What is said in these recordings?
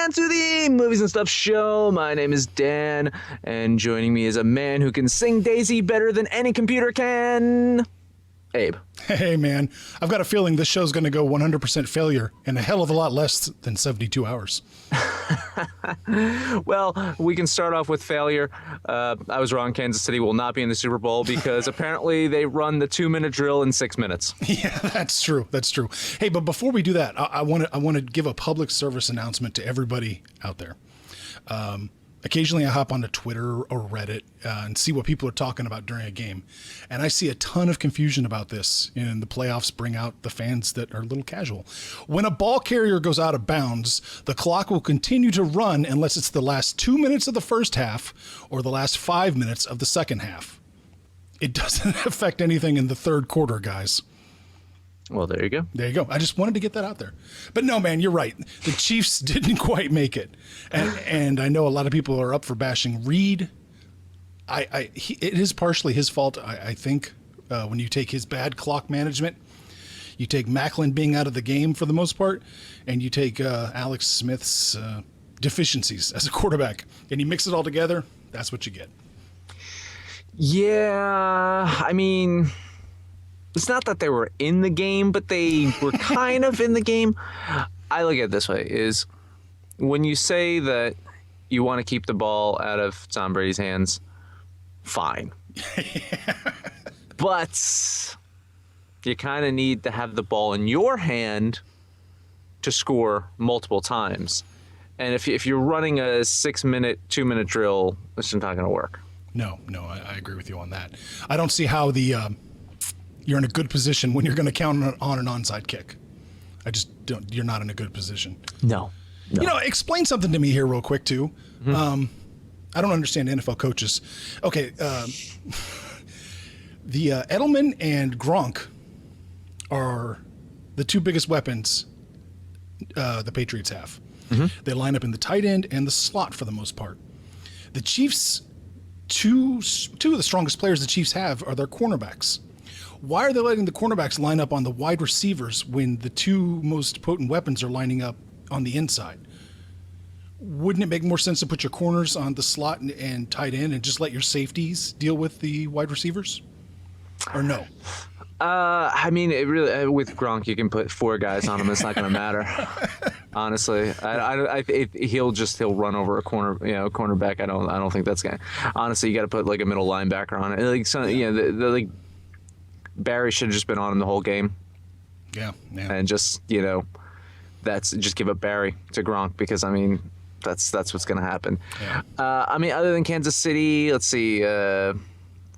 again to the Movies and Stuff show. My name is Dan, and joining me is a man who can sing Daisy better than any computer can, Abe. Hey, man. I've got a feeling this show's going to go 100% failure in a hell of a lot less than 72 hours. Well, we can start off with failure. I was wrong. Kansas City will not be in the Super Bowl because apparently they run the 2-minute drill in 6 minutes. Yeah, that's true. That's true. Hey, but before we do that, I want to give a public service announcement to everybody out there. Occasionally I hop onto Twitter or Reddit and see what people are talking about during a game. And I see a ton of confusion about this, and the playoffs bring out the fans that are a little casual. When a ball carrier goes out of bounds, the clock will continue to run unless it's the last 2 minutes of the first half or the last 5 minutes of the second half. It doesn't affect anything in the third quarter, guys. Well, there you go. There you go. I just wanted to get that out there. But no, man, you're right. The Chiefs didn't quite make it. And I know a lot of people are up for bashing Reed. It is partially his fault, I think, when you take his bad clock management. You take Macklin being out of the game for the most part, and you take Alex Smith's deficiencies as a quarterback, and you mix it all together, that's what you get. Yeah, I mean, it's not that they were in the game, but they were kind of in the game. I look at it this way, is when you say that you want to keep the ball out of Tom Brady's hands, fine. But you kind of need to have the ball in your hand to score multiple times. And if you're running a 6-minute, 2-minute drill, it's not going to work. No, I agree with you on that. I don't see how you're in a good position when you're going to count on an onside kick. I just don't. You're not in a good position. No. You know, explain something to me here real quick, too. Mm-hmm. I don't understand NFL coaches. Okay, the Edelman and Gronk are the two biggest weapons the Patriots have. Mm-hmm. They line up in the tight end and the slot for the most part. The Chiefs, two of the strongest players the Chiefs have are their cornerbacks. Why are they letting the cornerbacks line up on the wide receivers when the two most potent weapons are lining up on the inside? Wouldn't it make more sense to put your corners on the slot and tight end and just let your safeties deal with the wide receivers? Or no? I mean, it really with Gronk, you can put 4 guys on him. It's not going to matter. Honestly, he'll run over a cornerback. I don't think that's gonna. Honestly, you got to put like a middle linebacker on it. Like Barry should have just been on him the whole game. Yeah. And just just give up Barry to Gronk because I mean that's what's going to happen. Yeah. I mean, other than Kansas City, let's see,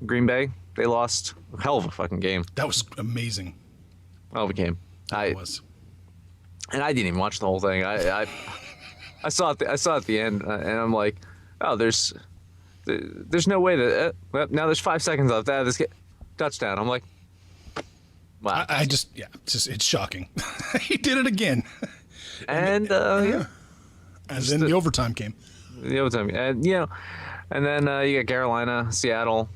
Green Bay, they lost a hell of a fucking game. That was amazing. Hell of a game. It was. And I didn't even watch the whole thing. I saw it. I saw it at the end, and I'm like, oh, there's no way that now there's 5 seconds left. This touchdown. I'm like, wow. It's shocking. He did it again. And and then the overtime came. And and then you got Carolina, Seattle.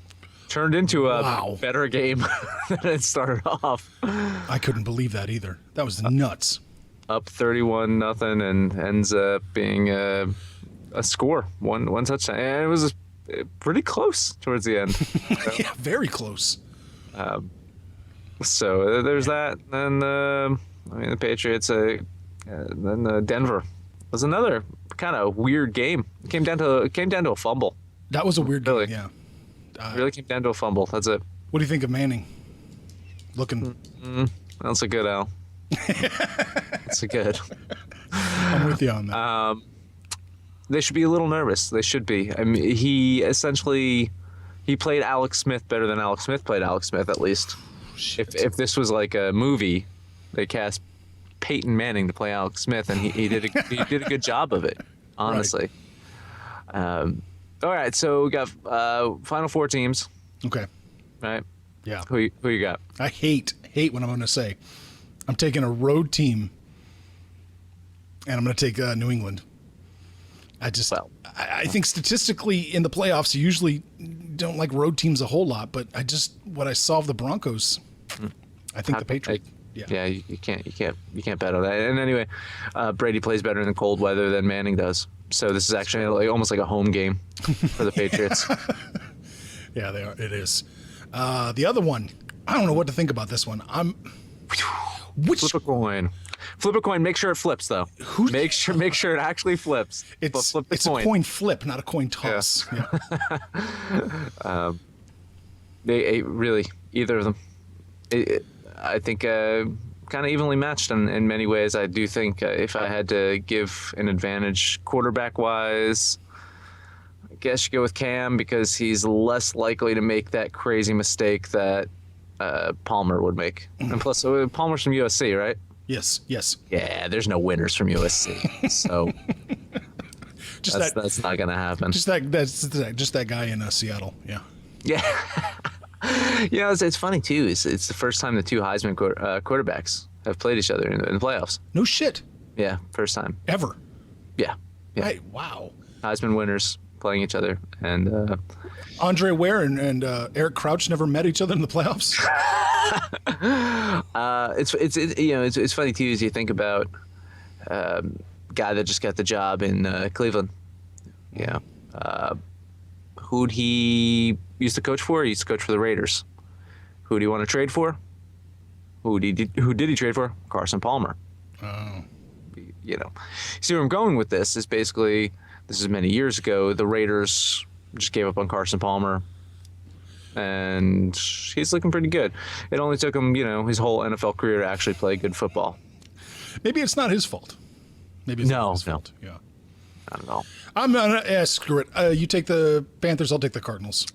Turned into a better game than it started off. I couldn't believe that either. That was nuts. Up 31-0 and ends up being a score, one touchdown. And it was pretty close towards the end. Yeah, very close. So there's that. And the Patriots. Then Denver was another kind of weird game. It came down to a fumble. That was a weird game. Yeah. Really came down to a fumble. That's it. What do you think of Manning? Looking. That's a good Al. That's a good. I'm with you on that. They should be a little nervous. They should be. I mean, he played Alex Smith better than Alex Smith played Alex Smith, at least. If this was like a movie, they cast Peyton Manning to play Alex Smith, and he did a good job of it, honestly. Right. All right, so we got Final Four teams. Okay. Right? Yeah. Who you got? I hate what I'm going to say. I'm taking a road team, and I'm going to take New England. I think statistically in the playoffs, you usually don't like road teams a whole lot, but what I saw of the Broncos, I think the Patriots. Yeah. You can't bet on that. And anyway, Brady plays better in the cold weather than Manning does. So this is actually like almost like a home game for the Patriots. Yeah, they are. It is. The other one, I don't know what to think about this one. Flip a coin. Flip a coin. Make sure it flips, though. Make sure it actually flips. It's flip the coin. A coin flip, not a coin toss. Yeah. They really either of them. I think kind of evenly matched in many ways. I do think if I had to give an advantage quarterback wise, I guess you go with Cam because he's less likely to make that crazy mistake that Palmer would make. And plus, Palmer's from USC, right? Yes. Yeah, there's no winners from USC, so that's not gonna happen. Just that guy in Seattle. Yeah. Yeah, it's funny too. It's the first time the two Heisman quarterbacks have played each other in the playoffs. No shit. Yeah, first time Ever. Yeah. Hey, wow. Heisman winners playing each other, and Andre Ware and Eric Crouch never met each other in the playoffs. It's funny too as you think about guy that just got the job in Cleveland. Yeah, who'd he used to coach for? He used to coach for the Raiders. Who do you want to trade for? Who did he trade for? Carson Palmer. Oh. See where I'm going with this is basically this is many years ago. The Raiders just gave up on Carson Palmer, and he's looking pretty good. It only took him, his whole NFL career to actually play good football. Maybe it's not his fault. Maybe it's not his fault. Yeah. I don't know. I'm gonna screw it. You take the Panthers. I'll take the Cardinals.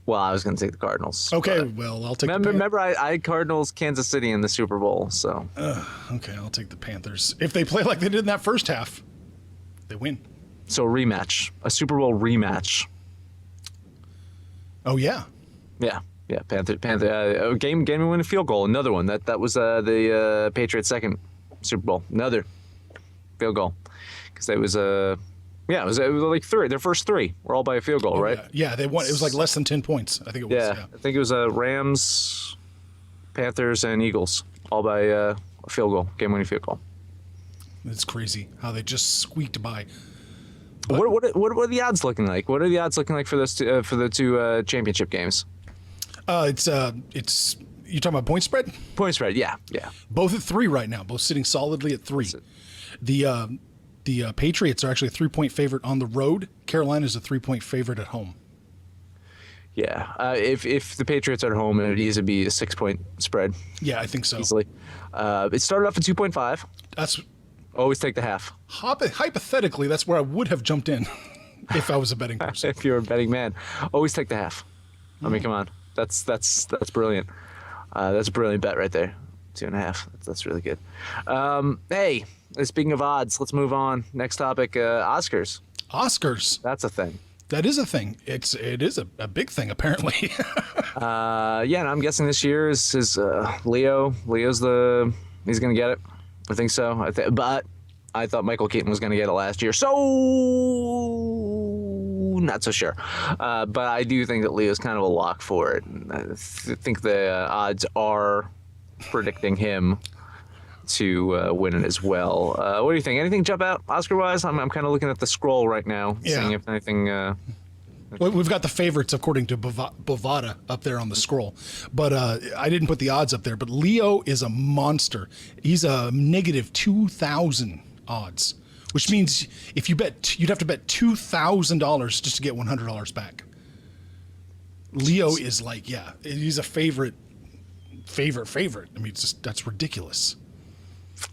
Well, I was going to take the Cardinals. Okay, well, I'll take remember I had Cardinals Kansas City in the Super Bowl, so. Okay, I'll take the Panthers. If they play like they did in that first half, they win. So a Super Bowl rematch. Oh, yeah. Yeah, Panther game winning field goal, another one. That was the Patriots' second Super Bowl, another field goal. Because it was it was like three. Their first three were all by a field goal, right? Yeah, they won. It was like less than 10 points. I think it was. Yeah. I think it was Rams, Panthers, and Eagles, all by a field goal, game-winning field goal. It's crazy how they just squeaked by. What are the odds looking like? What are the odds looking like for this for the two championship games? It's you talking about point spread? Point spread, yeah. Both at 3 right now. Both sitting solidly at 3. The Patriots are actually a 3-point favorite on the road. Carolina's a 3-point favorite at home. Yeah, if the Patriots are at home, it would easily be a 6-point spread. Yeah, I think so. Easily. It started off at 2.5. That's always take the half. Hypothetically, that's where I would have jumped in if I was a betting person. If you're a betting man, always take the half. I mean, come on, that's brilliant. That's a brilliant bet right there. 2.5. That's really good. Hey, speaking of odds, let's move on. Next topic: Oscars. Oscars. That's a thing. That is a thing. It is a big thing apparently. And I'm guessing this year is Leo. He's gonna get it. I think so. But I thought Michael Keaton was gonna get it last year, so not so sure. But I do think that Leo's kind of a lock for it. I think the odds are predicting him to win it as well. What do you think? Anything jump out Oscar-wise? I'm kind of looking at the scroll right now, seeing if anything... Well, we've got the favorites according to Bovada up there on the scroll, but I didn't put the odds up there. But Leo is a monster. He's a negative 2,000 odds, which means if you bet, you'd have to bet $2,000 just to get $100 back. Leo is like, he's a favorite. I mean, that's ridiculous.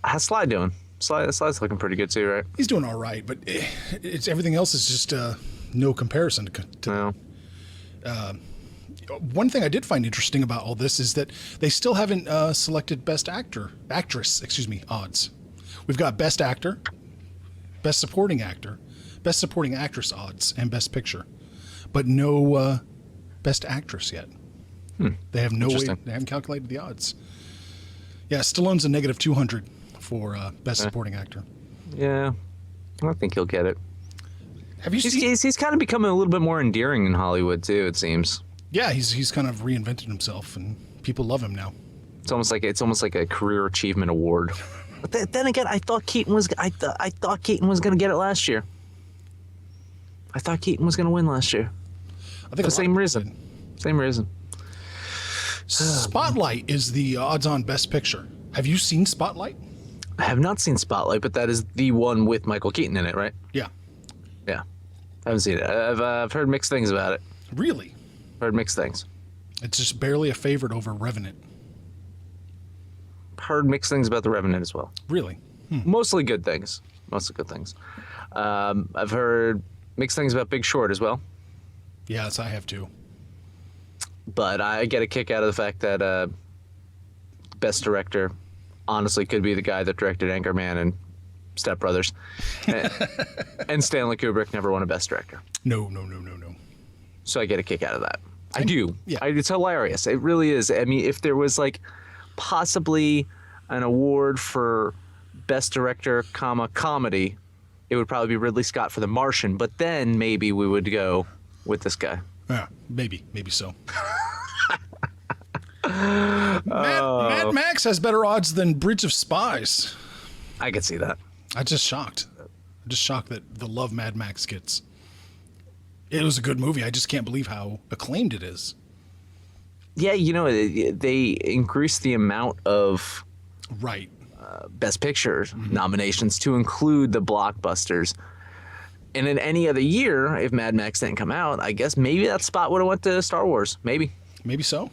How's Sly doing? Sly's looking pretty good too, right? He's doing all right, but it's everything else is just no comparison to no. One thing I did find interesting about all this is that they still haven't selected best actress odds. We've got best actor, best supporting actor, best supporting actress odds, and best picture, but no best actress yet. They have no way. They haven't calculated the odds. Yeah, Stallone's a negative 200 for best supporting actor. Yeah, I think he'll get it. Have you seen? He's kind of becoming a little bit more endearing in Hollywood too. It seems. Yeah, he's kind of reinvented himself, and people love him now. It's almost like a career achievement award. But then again, I thought Keaton was going to get it last year. I thought Keaton was going to win last year. I think For the same reason. Same reason. Spotlight is the odds-on best picture. Have you seen Spotlight? I have not seen Spotlight, but that is the one with Michael Keaton in it, right? Yeah. Yeah. I haven't seen it. I've heard mixed things about it. Really? Heard mixed things. It's just barely a favorite over Revenant. Heard mixed things about The Revenant as well. Really? Mostly good things. Mostly good things. I've heard mixed things about Big Short as well. Yes, I have too. But I get a kick out of the fact that best director honestly could be the guy that directed Anchorman and Step Brothers. And Stanley Kubrick never won a best director. No. So I get a kick out of that. I do. Yeah. It's hilarious. It really is. I mean, if there was like possibly an award for best director, comedy, it would probably be Ridley Scott for The Martian. But then maybe we would go with this guy. Yeah, maybe so. Mad Max has better odds than Bridge of Spies. I could see that. I'm just shocked. That the love Mad Max gets. It was a good movie. I just can't believe how acclaimed it is. Yeah, they increased the amount of Right. Best Picture nominations to include the blockbusters. And in any other year, if Mad Max didn't come out, I guess maybe that spot would have went to Star Wars. Maybe so.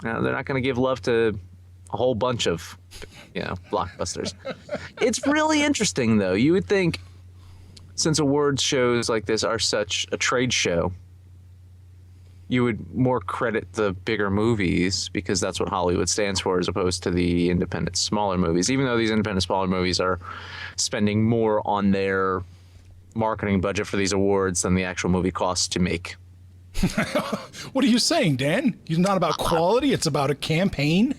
They're not going to give love to a whole bunch of, blockbusters. It's really interesting, though. You would think, since awards shows like this are such a trade show, you would more credit the bigger movies because that's what Hollywood stands for, as opposed to the independent, smaller movies. Even though these independent, smaller movies are spending more on their marketing budget for these awards than the actual movie costs to make. What are you saying, Dan? It's not about quality. It's about a campaign.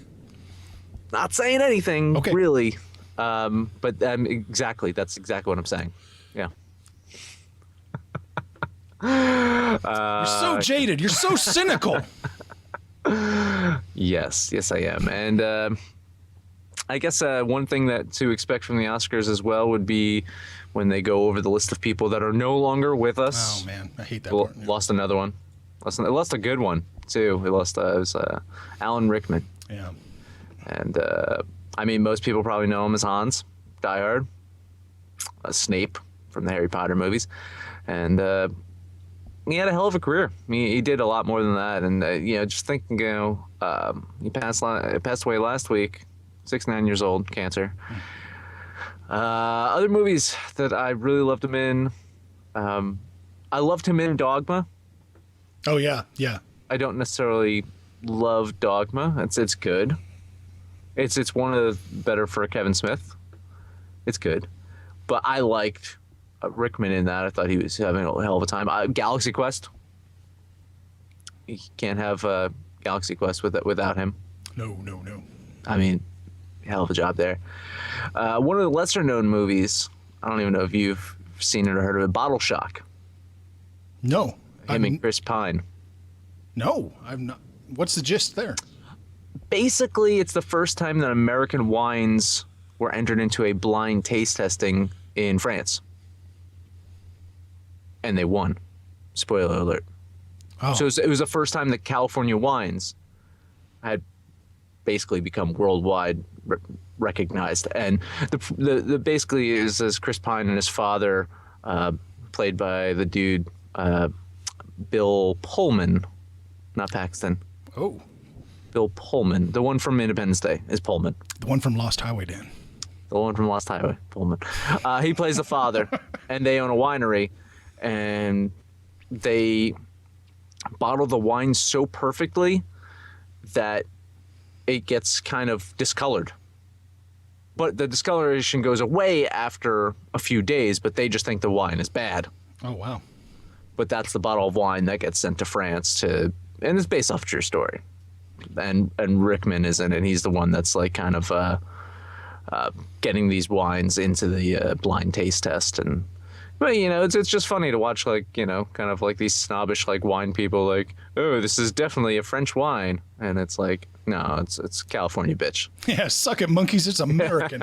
Not saying anything, okay. Really. But exactly. That's exactly what I'm saying. Yeah. You're so jaded. You're so cynical. Yes, I am. And I guess one thing that to expect from the Oscars as well would be when they go over the list of people that are no longer with us. Oh, man. I hate that part. Yeah. Lost another one. Lost a good one, too. It was Alan Rickman. Yeah. And, I mean, most people probably know him as Hans, Die Hard, Snape from the Harry Potter movies. And he had a hell of a career. He did a lot more than that. And, just thinking, he passed away last week, 69 years old, cancer. Other movies that I really loved him in, I loved him in Dogma. Oh, yeah. I don't necessarily love Dogma. It's good. It's one of the better for Kevin Smith. It's good. But I liked Rickman in that. I thought he was having a hell of a time. Galaxy Quest. You can't have Galaxy Quest without him. No. I mean, hell of a job there. One of the lesser known movies, I don't even know if you've seen it or heard of it, Bottle Shock. No. Him and Chris Pine. No, I've not. What's the gist there? Basically, it's the first time that American wines were entered into a blind taste testing in France. And they won. Spoiler alert. Oh. So it was the first time that California wines had basically become worldwide recognized. And the basically is as Chris Pine and his father, played by the dude Bill Pullman, not Paxton. Oh. Bill Pullman, the one from Independence Day, is Pullman. The one from Lost Highway, Dan. The one from Lost Highway, Pullman. He plays the father, and they own a winery, and they bottle the wine so perfectly that it gets kind of discolored. But the discoloration goes away after a few days, but they just think the wine is bad. Oh, wow. But that's the bottle of wine that gets sent to France and it's based off a true story. And Rickman is in it. He's the one that's like kind of getting these wines into the blind taste test, and But it's just funny to watch, like, kind of like these snobbish like wine people, like, oh, this is definitely a French wine, and it's like, no, it's California, bitch. Yeah, suck it, monkeys. It's American.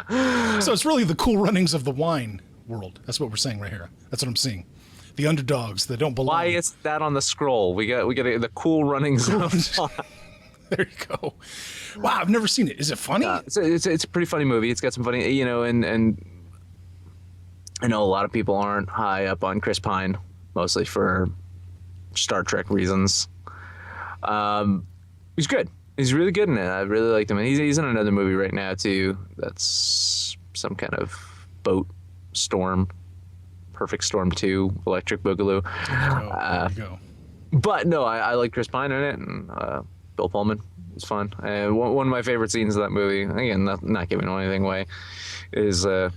So it's really the Cool Runnings of the wine world. That's what we're saying right here. That's what I'm seeing. The underdogs that don't belong. Why is that on the scroll? We got the Cool Runnings of wine. There you go. Wow, I've never seen it. Is it funny? It's a pretty funny movie. It's got some funny, and I know a lot of people aren't high up on Chris Pine, mostly for Star Trek reasons. He's good. He's really good in it. I really liked him. And he's in another movie right now, too. That's some kind of boat storm. Perfect Storm 2, Electric Boogaloo. There you go. But no, I like Chris Pine in it, and Bill Pullman is fun. And one of my favorite scenes of that movie, again, not giving anything away, is they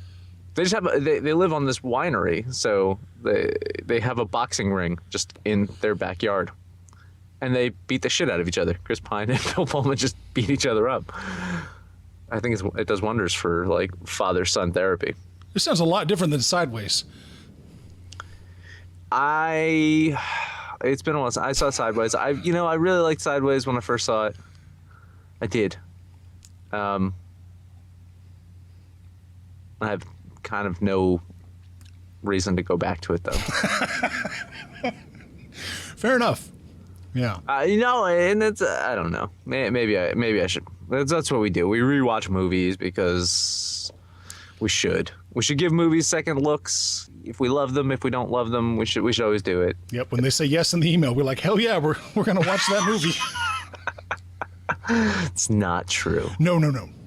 just they live on this winery, so they have a boxing ring just in their backyard, and they beat the shit out of each other. Chris Pine and Bill Pullman just beat each other up. I think it does wonders for like father-son therapy. This sounds a lot different than Sideways. It's been a while since I saw Sideways. I really liked Sideways when I first saw it. I did. I have kind of no reason to go back to it, though. Fair enough. Yeah. And it's I don't know. Maybe I should. That's what we do. We rewatch movies because we should. We should give movies second looks. If we love them, if we don't love them, we should always do it. Yep. When they say yes in the email, we're like, hell yeah, we're gonna watch that movie. It's not true. No.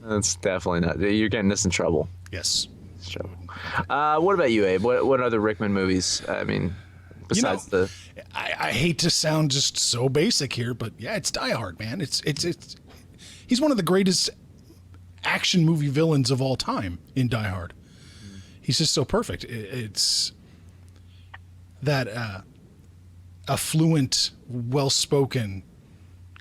That's definitely not. You're getting us in trouble. Yes. What about you, Abe? What other Rickman movies? I mean, besides I hate to sound just so basic here, but yeah, it's Die Hard, man. It's he's one of the greatest action movie villains of all time in Die Hard. He's just so perfect. It's that affluent, well-spoken,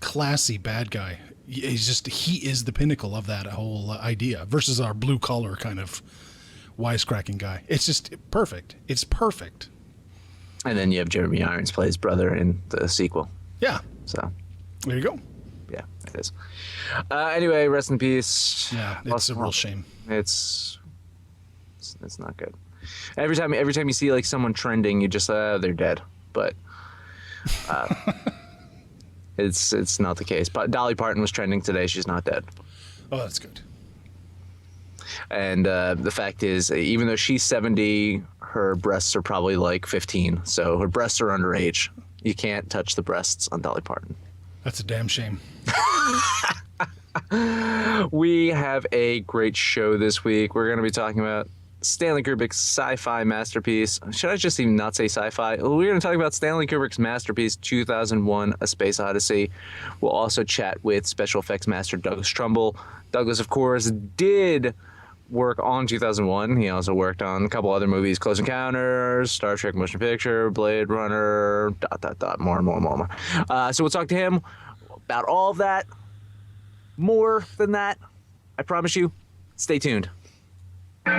classy bad guy. He is the pinnacle of that whole idea versus our blue-collar kind of wisecracking guy. It's just perfect. It's perfect. And then you have Jeremy Irons play his brother in the sequel. Yeah. So there you go. Yeah, it is. Anyway, rest in peace. Yeah, it's a real shame. It's not good. Every time you see like someone trending, you just they're dead. But it's not the case. But Dolly Parton was trending today. She's not dead. Oh, that's good. And the fact is, even though she's 70, her breasts are probably like 15. So her breasts are underage. You can't touch the breasts on Dolly Parton. That's a damn shame. We have a great show this week. We're going to be talking about Stanley Kubrick's sci-fi masterpiece. Should I just even not say sci-fi? We're going to talk about Stanley Kubrick's masterpiece, 2001: A Space Odyssey. We'll also chat with special effects master Douglas Trumbull. Douglas, of course, did work on 2001. He also worked on a couple other movies, Close Encounters, Star Trek Motion Picture, Blade Runner, ... more. So we'll talk to him about all of that. More than that, I promise you. Stay tuned.